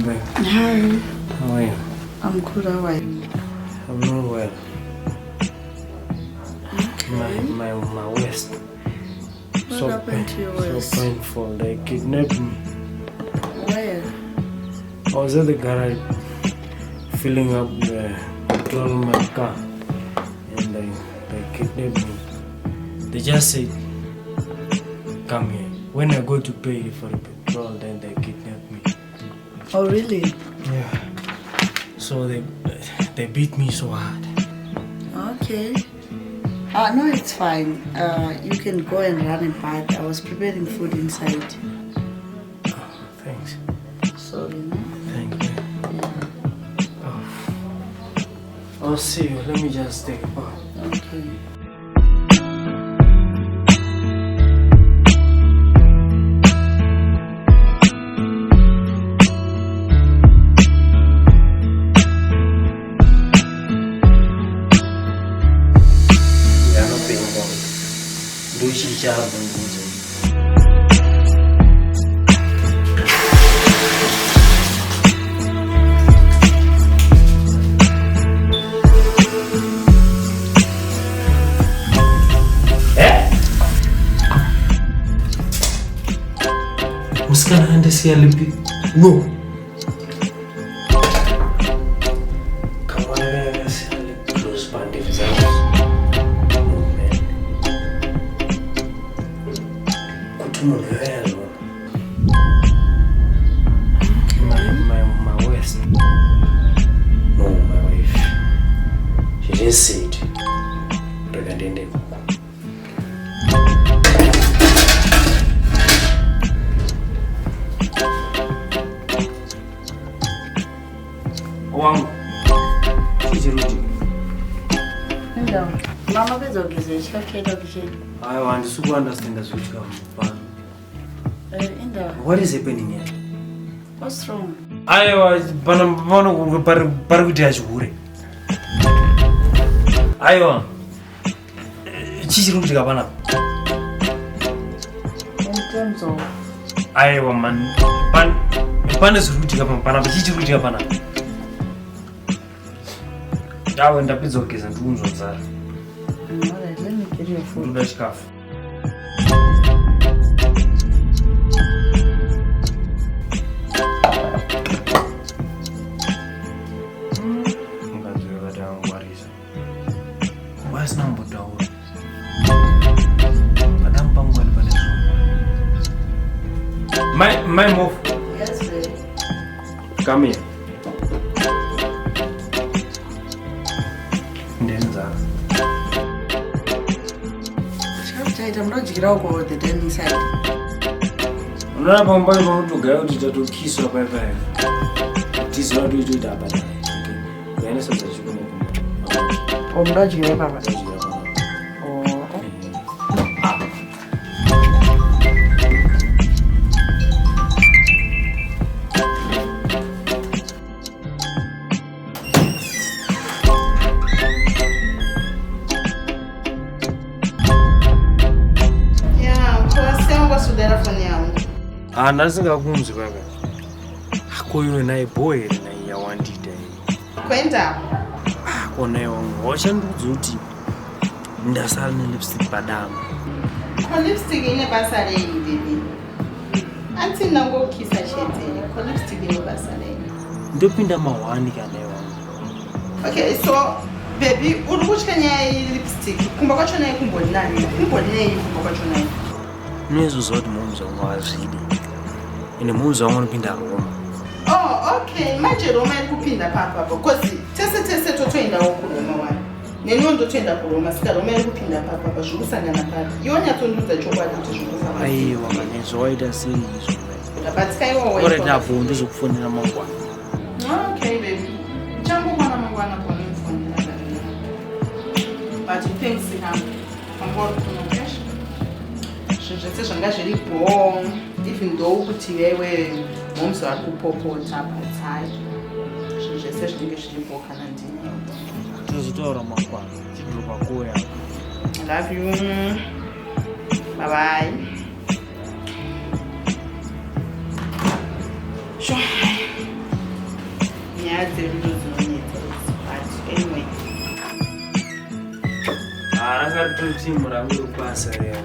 babe. Hi. How are you? I'm good, how are you? I'm not well. Okay. My waist. What happened to your waist? So painful. They kidnapped me. Where? I was at the garage filling up the petrol in my car. And they kidnapped me. They just said, come here. When I go to pay for the petrol, then they kidnap me. Oh, really? Yeah. So they beat me so hard. Okay. No, it's fine. You can go and run a bath. I was preparing food inside. Oh, thanks. So, you know. Thank you. Yeah. Oh. I'll see you. Let me just take a bath. Okay. Muskan anda siya lebih no. Kamu siya lebih close bandit saja. My waist. No, my wife. She just said, regarding wangu chichiruti Hello. Mama bezogeze chakeda kuchini. I want to understand as which come. What is happening here? What's wrong? I was parkuti achikure. Aiwa. Chichiruti kapana. In terms of Aiwa man. Pan is ruti kapana. Chichiruti kapana. Dawe ndapizogeza ndunzo nzara. Alright, let me get your food. Nduda chikafu. Where's number down? Madam Pangwan Panesu. My move. Yes, babe. Come here. Ndenza. I'm not going to go the den inside. Unona pamba pamutogaya kuti tatokiswa paipai. Tisi watoitoita apa. Kuenda sadza chikona kuma. I'm not going to go. Ndasingakunzi kaka. Akoyo naye boy naye yawandita. Kwenda? Kona wangu washandudza kuti ndasala nelipstick padama. Ko lipstick ine basa rei baby. Anti nangokisa chete. Ko lipstick ine basa rei. Ndopinda mawani kana wangu. Okay, so baby, uri kuchanya lipstick. Kumba kwacho naye kumboni nani? Kumboni naye kumba kwacho naye. Nezo zoti mumzo ngwazidi. Ine mumzo wangonopinda Roma. Oh, okay. Manje Roma ikupinda papa because tese totoenda ku Roma wani. Nenondo toenda ku Roma sika Roma ikupinda papa zvikusangana papa. Yonya tondudza chokwadi kuti zvikusangana. Aiwa manezo waida sei izvo. Ndabatsika iwo wewe. Ore ndabvu ndizokufonera mangwana. Okay baby. Changu mwana mangwana kwa mfonera. But thanks him. Pangoro kunokesh. Zvese zvanga zviripo even though kuti wewe momzo akupopota patsai zvinhu zvese zvinenge zviripo kana ndini tozotaura mangwana chidropa kuya. I love you. Bye bye. Sure. nyaya dzedu ndodzinonetsa but anyway ranga ritori timu rangu rokubasa reya